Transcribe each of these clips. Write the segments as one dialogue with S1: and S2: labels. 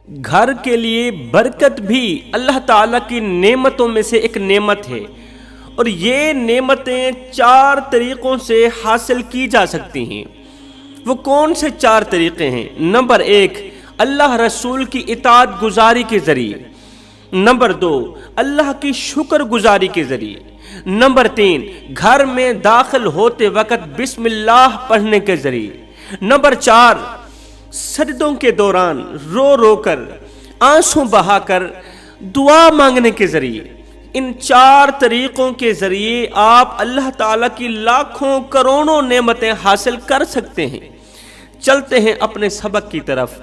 S1: گھر کے لیے برکت بھی اللہ تعالیٰ کی نعمتوں میں سے ایک نعمت ہے، اور یہ نعمتیں 4 طریقوں سے حاصل کی جا سکتی ہیں۔ وہ کون سے 4 طریقے ہیں؟ نمبر 1، اللہ رسول کی اطاعت گزاری کے ذریعے۔ نمبر 2، اللہ کی شکر گزاری کے ذریعے۔ نمبر 3، گھر میں داخل ہوتے وقت بسم اللہ پڑھنے کے ذریعے۔ نمبر 4، سجدوں کے دوران رو رو کر، آنسوں بہا کر دعا مانگنے کے ذریعے۔ ان 4 طریقوں کے ذریعے آپ اللہ تعالیٰ کی لاکھوں کروڑوں نعمتیں حاصل کر سکتے ہیں۔ چلتے ہیں اپنے سبق کی طرف۔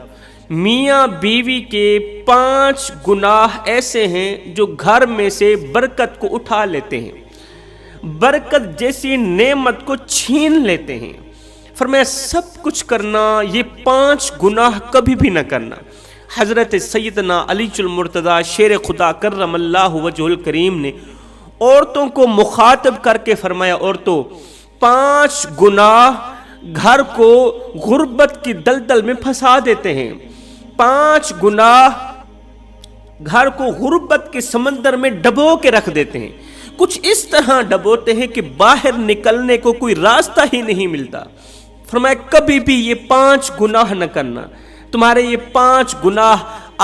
S1: میاں بیوی کے 5 گناہ ایسے ہیں جو گھر میں سے برکت کو اٹھا لیتے ہیں، برکت جیسی نعمت کو چھین لیتے ہیں۔ فرمایا سب کچھ کرنا، یہ 5 گناہ کبھی بھی نہ کرنا۔ حضرت سیدنا علی المرتضیٰ شیر خدا کرم اللہ وجہ الکریم نے عورتوں کو مخاطب کر کے فرمایا، عورتوں 5 گناہ گھر کو غربت کی دلدل میں پھنسا دیتے ہیں۔ 5 گناہ گھر کو غربت کے سمندر میں ڈبو کے رکھ دیتے ہیں، کچھ اس طرح ڈبوتے ہیں کہ باہر نکلنے کو کوئی راستہ ہی نہیں ملتا۔ فرمایا کبھی بھی یہ 5 گناہ نہ کرنا، تمہارے یہ 5 گناہ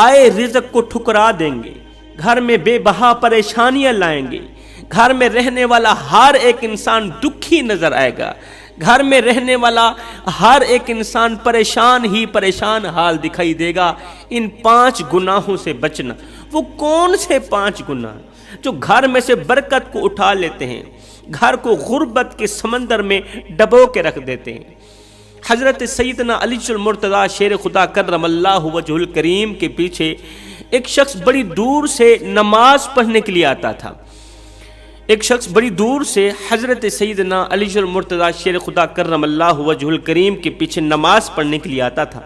S1: آئے رزق کو ٹھکرا دیں گے، گھر میں بے بہا پریشانیاں لائیں گے، گھر میں رہنے والا ہر ایک انسان دکھی نظر آئے گا، گھر میں رہنے والا ہر ایک انسان پریشان ہی پریشان حال دکھائی دے گا۔ ان 5 گناہوں سے بچنا۔ وہ کون سے 5 گناہ جو گھر میں سے برکت کو اٹھا لیتے ہیں، گھر کو غربت کے سمندر میں ڈبو کے رکھ دیتے ہیں؟ حضرت سیدنا علی المرتضیٰ شیر خدا کرم اللہ وجہ الکریم کے پیچھے ایک شخص بڑی دور سے نماز پڑھنے کے لیے آتا تھا۔ ایک شخص بڑی دور سے حضرت سیدنا علی المرتضیٰ شیر خدا کرم اللہ وجہ الکریم کے پیچھے نماز پڑھنے کے لیے آتا تھا۔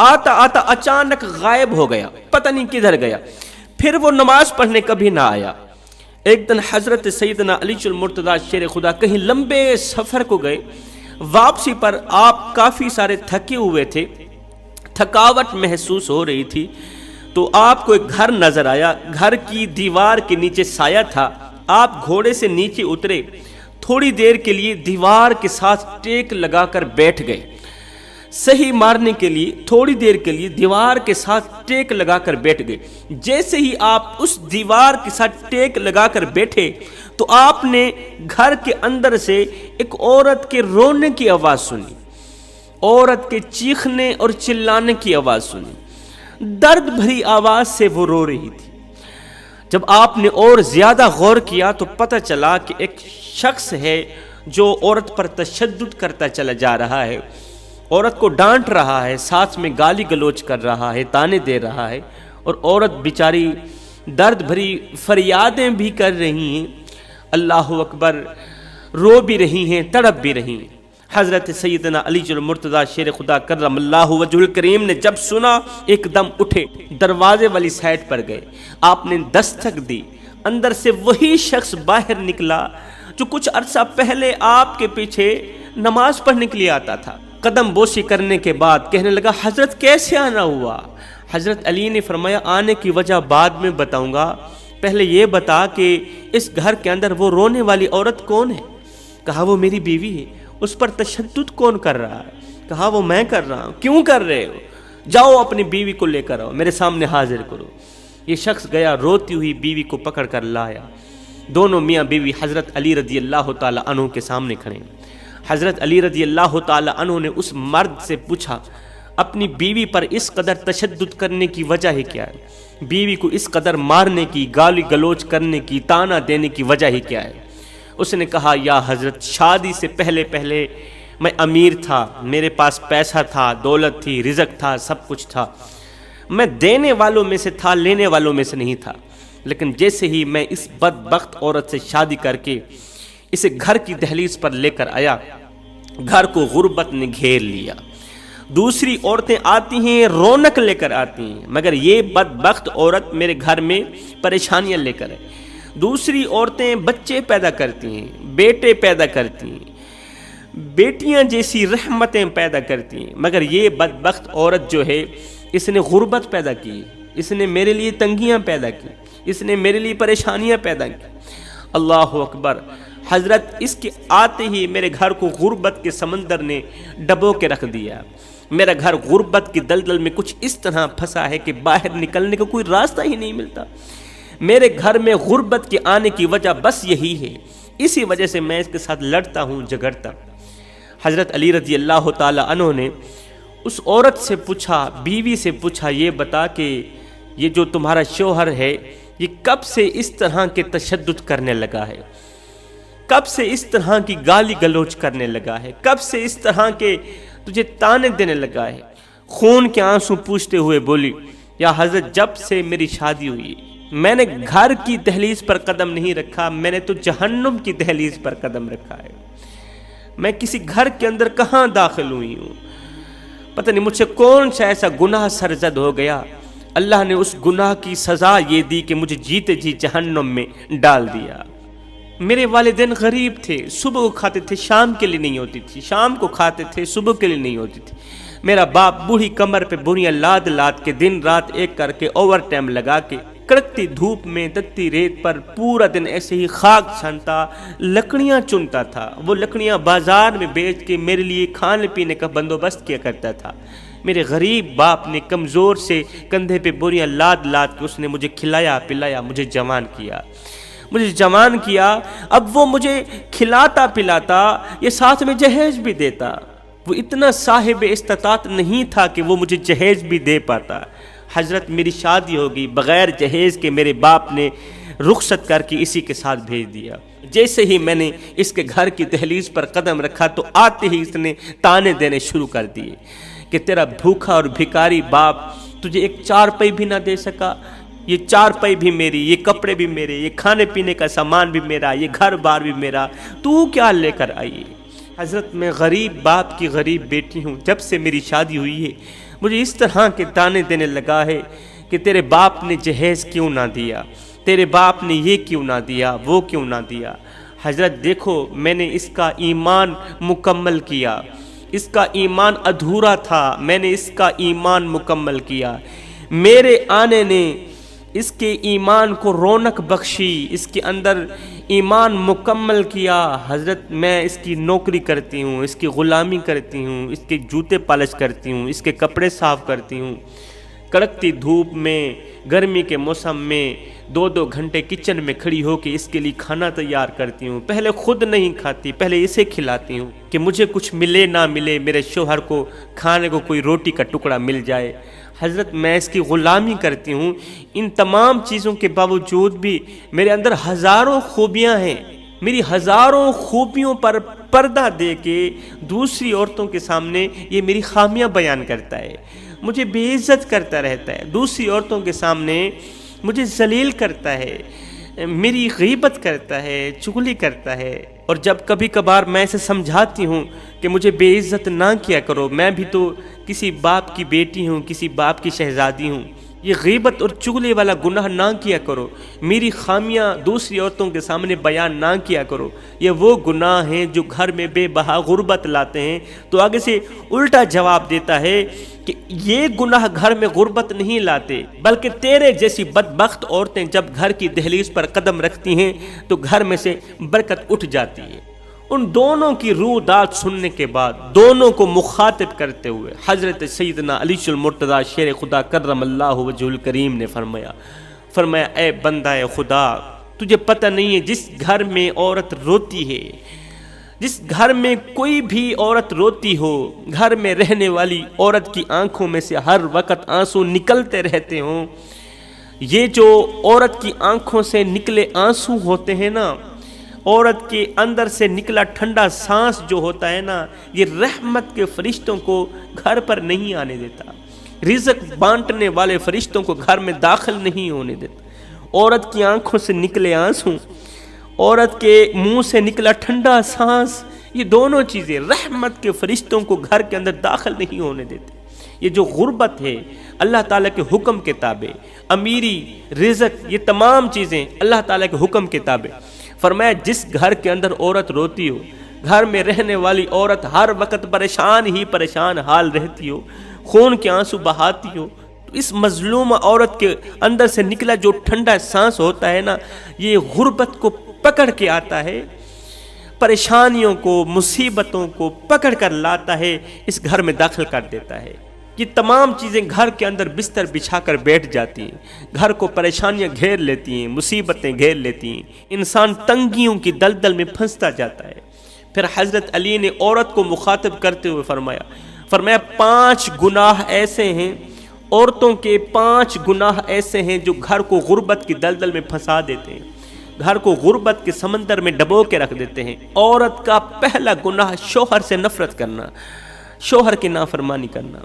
S1: آتا آتا اچانک غائب ہو گیا، پتہ نہیں کدھر گیا، پھر وہ نماز پڑھنے کبھی نہ آیا۔ ایک دن حضرت سیدنا علی المرتضیٰ شیر خدا کہیں لمبے سفر کو گئے، واپسی پر آپ کافی سارے تھکے ہوئے تھے، تھکاوٹ محسوس ہو رہی تھی، تو آپ کو ایک گھر نظر آیا، گھر کی دیوار کے نیچے سایہ تھا۔ آپ گھوڑے سے نیچے اترے، تھوڑی دیر کے لیے دیوار کے ساتھ ٹیک لگا کر بیٹھ گئے، صحیح مارنے کے لیے تھوڑی دیر کے لیے دیوار کے ساتھ ٹیک لگا کر بیٹھ گئے۔ جیسے ہی آپ اس دیوار کے ساتھ ٹیک لگا کر بیٹھے تو آپ نے گھر کے اندر سے ایک عورت کے رونے کی آواز سنی، عورت کے چیخنے اور چلانے کی آواز سنی، درد بھری آواز سے وہ رو رہی تھی۔ جب آپ نے اور زیادہ غور کیا تو پتہ چلا کہ ایک شخص ہے جو عورت پر تشدد کرتا چلا جا رہا ہے، عورت کو ڈانٹ رہا ہے، ساتھ میں گالی گلوچ کر رہا ہے، تانے دے رہا ہے، اور عورت بیچاری درد بھری فریادیں بھی کر رہی ہیں، اللہ اکبر، رو بھی رہی ہیں، تڑپ بھی رہی ہیں۔ حضرت سیدنا علی المرتضیٰ شیر خدا کرم اللہ وجہ الکریم نے جب سنا، ایک دم اٹھے، دروازے والی سائڈ پر گئے، آپ نے دستک دی، اندر سے وہی شخص باہر نکلا جو کچھ عرصہ پہلے آپ کے پیچھے نماز پڑھنے کے لیے آتا تھا۔ قدم بوسی کرنے کے بعد کہنے لگا، حضرت کیسے آنا ہوا؟ حضرت علی نے فرمایا آنے کی وجہ بعد میں بتاؤں گا، پہلے یہ بتا کہ اس گھر کے اندر وہ رونے والی عورت کون ہے؟ کہا وہ میری بیوی ہے۔ اس پر تشدد کون کر رہا ہے؟ کہا وہ میں کر رہا ہوں۔ کیوں کر رہے ہو؟ جاؤ اپنی بیوی کو لے کر آؤ، میرے سامنے حاضر کرو۔ یہ شخص گیا، روتی ہوئی بیوی کو پکڑ کر لایا۔ دونوں میاں بیوی حضرت علی رضی اللہ تعالی عنہ کے سامنے کھڑے ہیں۔ حضرت علی رضی اللہ تعالی عنہ نے اس مرد سے پوچھا، اپنی بیوی پر اس قدر تشدد کرنے کی وجہ ہی کیا ہے؟ بیوی کو اس قدر مارنے کی، گالی گلوچ کرنے کی، تانا دینے کی وجہ ہی کیا ہے؟ اس نے کہا، یا حضرت شادی سے پہلے میں امیر تھا، میرے پاس پیسہ تھا، دولت تھی، رزق تھا، سب کچھ تھا، میں دینے والوں میں سے تھا، لینے والوں میں سے نہیں تھا، لیکن جیسے ہی میں اس بدبخت عورت سے شادی کر کے اسے گھر کی دہلیز پر لے کر آیا، گھر کو غربت نے گھیر لیا۔ دوسری عورتیں آتی ہیں، رونق لے کر آتی ہیں، مگر یہ بدبخت عورت میرے گھر میں پریشانیاں لے کر آئی۔ دوسری عورتیں بچے پیدا کرتی ہیں، بیٹے پیدا کرتی ہیں، بیٹیاں جیسی رحمتیں پیدا کرتی ہیں، مگر یہ بدبخت عورت جو ہے اس نے غربت پیدا کی، اس نے میرے لیے تنگیاں پیدا کی، اس نے میرے لیے پریشانیاں پیدا کی۔ اللہ اکبر۔ حضرت اس کے آتے ہی میرے گھر کو غربت کے سمندر نے ڈبو کے رکھ دیا۔ میرا گھر غربت کی دلدل میں کچھ اس طرح پھنسا ہے کہ باہر نکلنے کا کوئی راستہ ہی نہیں ملتا۔ میرے گھر میں غربت کے آنے کی وجہ بس یہی ہے، اسی وجہ سے میں اس کے ساتھ لڑتا ہوں، جھگڑتا۔ حضرت علی رضی اللہ تعالی عنہ نے اس عورت سے پوچھا، بیوی سے پوچھا، یہ بتا کہ یہ جو تمہارا شوہر ہے یہ کب سے اس طرح کے تشدد کرنے لگا ہے، کب سے اس طرح کی گالی گلوچ کرنے لگا ہے، کب سے اس طرح کے تجھے تانے دینے لگا ہے؟ خون کے آنسو پوچھتے ہوئے بولی، یا حضرت جب سے میری شادی ہوئی میں نے گھر کی دہلیز پر قدم نہیں رکھا، میں نے تو جہنم کی دہلیز پر قدم رکھا ہے۔ میں کسی گھر کے اندر کہاں داخل ہوئی ہوں؟ پتہ نہیں مجھ سے کون سا ایسا گناہ سرزد ہو گیا، اللہ نے اس گناہ کی سزا یہ دی کہ مجھے جیتے جی جہنم میں ڈال دیا۔ میرے والدین غریب تھے، صبح کو کھاتے تھے، شام کے لیے نہیں ہوتی تھی، شام کو کھاتے تھے، صبح کے لیے نہیں ہوتی تھی۔ میرا باپ بوڑھی کمر پہ بوریاں لاد لاد کے دن رات ایک کر کے اوور ٹائم لگا کے کڑکتی دھوپ میں تتی ریت پر پورا دن ایسے ہی خاک چھانتا، لکڑیاں چنتا تھا۔ وہ لکڑیاں بازار میں بیچ کے میرے لیے کھانے پینے کا بندوبست کیا کرتا تھا۔ میرے غریب باپ نے کمزور سے کندھے پہ بوریاں لاد لاد کے اس نے مجھے کھلایا پلایا، مجھے جوان کیا۔ اب وہ مجھے کھلاتا پلاتا، یہ ساتھ میں جہیز بھی دیتا۔ وہ اتنا صاحب استطاعت نہیں تھا کہ وہ مجھے جہیز بھی دے پاتا۔ حضرت میری شادی ہو گئی بغیر جہیز کے، میرے باپ نے رخصت کر کے اسی کے ساتھ بھیج دیا۔ جیسے ہی میں نے اس کے گھر کی دہلیز پر قدم رکھا تو آتے ہی اس نے تانے دینے شروع کر دیے کہ تیرا بھوکا اور بھکاری باپ تجھے ایک چارپائی بھی نہ دے سکا، یہ چارپائی بھی میری، یہ کپڑے بھی میرے، یہ کھانے پینے کا سامان بھی میرا، یہ گھر بار بھی میرا، تو کیا لے کر آئی؟ حضرت میں غریب باپ کی غریب بیٹی ہوں، جب سے میری شادی ہوئی ہے مجھے اس طرح کے تانے دینے لگا ہے کہ تیرے باپ نے جہیز کیوں نہ دیا، تیرے باپ نے یہ کیوں نہ دیا، وہ کیوں نہ دیا۔ حضرت دیکھو میں نے اس کا ایمان مکمل کیا، اس کا ایمان ادھورا تھا، میں نے اس کا ایمان مکمل کیا، میرے آنے نے اس کے ایمان کو رونق بخشی، اس کے اندر ایمان مکمل کیا۔ حضرت میں اس کی نوکری کرتی ہوں، اس کی غلامی کرتی ہوں، اس کے جوتے پالش کرتی ہوں، اس کے کپڑے صاف کرتی ہوں، کڑکتی دھوپ میں گرمی کے موسم میں 2 گھنٹے کچن میں کھڑی ہو کے اس کے لیے کھانا تیار کرتی ہوں۔ پہلے خود نہیں کھاتی، پہلے اسے کھلاتی ہوں کہ مجھے کچھ ملے نہ ملے، میرے شوہر کو کھانے کو کوئی روٹی کا ٹکڑا مل جائے۔ حضرت میں اس کی غلامی کرتی ہوں۔ ان تمام چیزوں کے باوجود بھی میرے اندر ہزاروں خوبیاں ہیں، میری ہزاروں خوبیوں پر پردہ دے کے دوسری عورتوں کے سامنے یہ میری خامیاں بیان کرتا ہے، مجھے بے عزت کرتا رہتا ہے، دوسری عورتوں کے سامنے مجھے ذلیل کرتا ہے، میری غیبت کرتا ہے، چغلی کرتا ہے۔ اور جب کبھی کبھار میں اسے سمجھاتی ہوں کہ مجھے بے عزت نہ کیا کرو، میں بھی تو کسی باپ کی بیٹی ہوں، کسی باپ کی شہزادی ہوں، یہ غیبت اور چغلی والا گناہ نہ کیا کرو، میری خامیاں دوسری عورتوں کے سامنے بیان نہ کیا کرو، یہ وہ گناہ ہیں جو گھر میں بے بہا غربت لاتے ہیں۔ تو آگے سے الٹا جواب دیتا ہے کہ یہ گناہ گھر میں غربت نہیں لاتے، بلکہ تیرے جیسی بدبخت عورتیں جب گھر کی دہلیز پر قدم رکھتی ہیں تو گھر میں سے برکت اٹھ جاتی ہے۔ ان دونوں کی روح داد سننے کے بعد دونوں کو مخاطب کرتے ہوئے حضرت سیدنا علی المرتضیٰ شیر خدا کرم اللہ وجہ الکریم نے فرمایا اے بندہ خدا، تجھے پتہ نہیں ہے جس گھر میں عورت روتی ہے، جس گھر میں کوئی بھی عورت روتی ہو، گھر میں رہنے والی عورت کی آنکھوں میں سے ہر وقت آنسو نکلتے رہتے ہوں، یہ جو عورت کی آنکھوں سے نکلے آنسو ہوتے ہیں نا، عورت کے اندر سے نکلا ٹھنڈا سانس جو ہوتا ہے نا، یہ رحمت کے فرشتوں کو گھر پر نہیں آنے دیتا، رزق بانٹنے والے فرشتوں کو گھر میں داخل نہیں ہونے دیتا۔ عورت کی آنکھوں سے نکلے آنسو، عورت کے منہ سے نکلا ٹھنڈا سانس، یہ دونوں چیزیں رحمت کے فرشتوں کو گھر کے اندر داخل نہیں ہونے دیتے۔ یہ جو غربت ہے اللہ تعالیٰ کے حکم کے تابع، امیری، رزق، یہ تمام چیزیں اللہ تعالیٰ کے حکم کے تابع۔ فرمایا جس گھر کے اندر عورت روتی ہو، گھر میں رہنے والی عورت ہر وقت پریشان حال رہتی ہو، خون کے آنسو بہاتی ہو، اس مظلوم عورت کے اندر سے نکلا جو ٹھنڈا سانس ہوتا ہے نا، یہ غربت کو پکڑ کے آتا ہے، پریشانیوں کو، مصیبتوں کو پکڑ کر لاتا ہے، اس گھر میں داخل کر دیتا ہے۔ یہ تمام چیزیں گھر کے اندر بستر بچھا کر بیٹھ جاتی ہیں، گھر کو پریشانیاں گھیر لیتی ہیں، مصیبتیں گھیر لیتی ہیں، انسان تنگیوں کی دلدل میں پھنستا جاتا ہے۔ پھر حضرت علی نے عورت کو مخاطب کرتے ہوئے فرمایا 5 گناہ ایسے ہیں، عورتوں کے 5 گناہ ایسے ہیں جو گھر کو غربت کی دلدل میں پھنسا دیتے ہیں، گھر کو غربت کے سمندر میں ڈبو کے رکھ دیتے ہیں۔ عورت کا پہلا گناہ شوہر سے نفرت کرنا، شوہر کی نافرمانی کرنا۔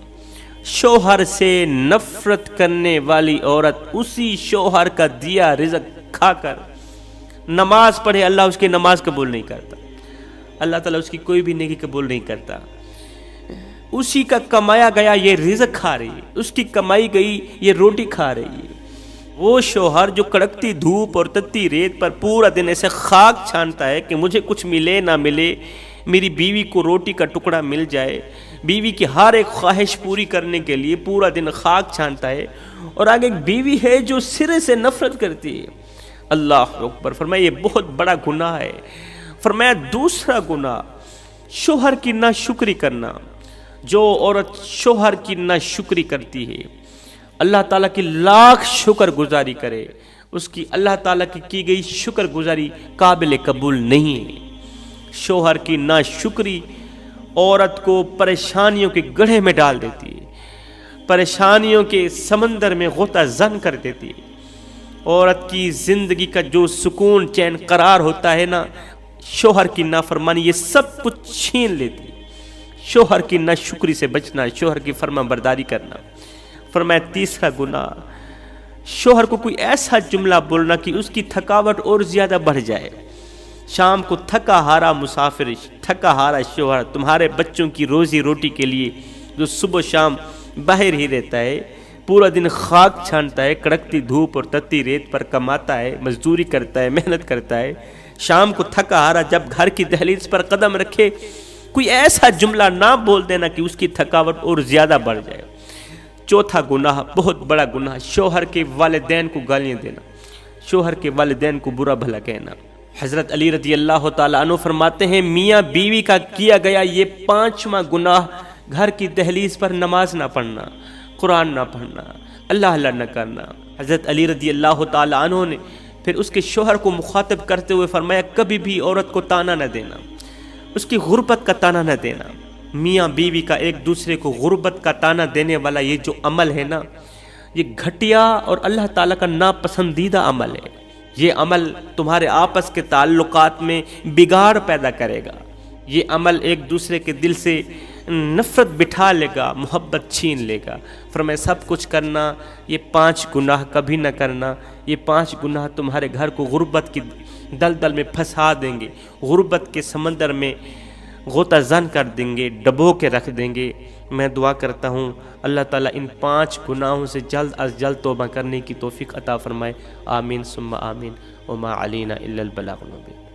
S1: شوہر سے نفرت کرنے والی عورت اسی شوہر کا دیا رزق کھا کر نماز پڑھے، اللہ اس کی نماز قبول نہیں کرتا، اللہ تعالیٰ اس کی کوئی بھی نیکی قبول نہیں کرتا۔ اسی کا کمایا گیا یہ رزق کھا رہی ہے، اس کی کمائی گئی یہ روٹی کھا رہی ہے۔ وہ شوہر جو کڑکتی دھوپ اور تتی ریت پر پورا دن ایسے خاک چھانتا ہے کہ مجھے کچھ ملے نہ ملے، میری بیوی کو روٹی کا ٹکڑا مل جائے، بیوی کی ہر ایک خواہش پوری کرنے کے لیے پورا دن خاک چھانتا ہے، اور آگے ایک بیوی ہے جو سرے سے نفرت کرتی ہے۔ اللہ اکبر! فرمایا یہ بہت بڑا گناہ ہے۔ فرمایا دوسرا گناہ شوہر کی ناشکری کرنا۔ جو عورت شوہر کی ناشکری کرتی ہے، اللہ تعالیٰ کی لاکھ شکر گزاری کرے، اس کی اللہ تعالیٰ کی گئی شکر گزاری قابل قبول نہیں ہے۔ شوہر کی ناشکری عورت کو پریشانیوں کے گڑھے میں ڈال دیتی ہے، پریشانیوں کے سمندر میں غوطہ زن کر دیتی ہے۔ عورت کی زندگی کا جو سکون چین قرار ہوتا ہے نا، شوہر کی نافرمانی یہ سب کچھ چھین لیتی ہے۔ شوہر کی ناشکری سے بچنا، شوہر کی فرما برداری کرنا۔ فرمایا تیسرا گناہ شوہر کو کوئی ایسا جملہ بولنا کہ اس کی تھکاوٹ اور زیادہ بڑھ جائے۔ شام کو تھکا ہارا مسافر، تھکا ہارا شوہر تمہارے بچوں کی روزی روٹی کے لیے جو صبح شام باہر ہی رہتا ہے، پورا دن خاک چھانتا ہے، کڑکتی دھوپ اور تتی ریت پر کماتا ہے، مزدوری کرتا ہے، محنت کرتا ہے، شام کو تھکا ہارا جب گھر کی دہلیز پر قدم رکھے، کوئی ایسا جملہ نہ بول دینا کہ اس کی تھکاوٹ اور زیادہ بڑھ جائے۔ چوتھا گناہ، بہت بڑا گناہ، شوہر کے والدین کو گالیاں دینا، شوہر کے والدین کو برا بھلا کہنا۔ حضرت علی رضی اللہ تعالیٰ عنہ فرماتے ہیں میاں بیوی کا کیا گیا یہ 5واں گناہ گھر کی دہلیز پر نماز نہ پڑھنا، قرآن نہ پڑھنا، اللہ نہ کرنا۔ حضرت علی رضی اللہ تعالیٰ عنہ نے پھر اس کے شوہر کو مخاطب کرتے ہوئے فرمایا کبھی بھی عورت کو تانا نہ دینا، اس کی غربت کا تانا نہ دینا۔ میاں بیوی کا ایک دوسرے کو غربت کا تانا دینے والا یہ جو عمل ہے نا، یہ گھٹیا اور اللہ تعالیٰ کا ناپسندیدہ عمل ہے۔ یہ عمل تمہارے آپس کے تعلقات میں بگاڑ پیدا کرے گا، یہ عمل ایک دوسرے کے دل سے نفرت بٹھا لے گا، محبت چھین لے گا۔ فرمایا سب کچھ کرنا، یہ 5 گناہ کبھی نہ کرنا۔ یہ 5 گناہ تمہارے گھر کو غربت کی دلدل میں پھنسا دیں گے، غربت کے سمندر میں غوطہ زن کر دیں گے، ڈبو کے رکھ دیں گے۔ میں دعا کرتا ہوں اللہ تعالیٰ ان 5 گناہوں سے جلد از جلد توبہ کرنے کی توفیق عطا فرمائے۔ آمین ثم آمین۔ وما علینا الا البلاغ المبین۔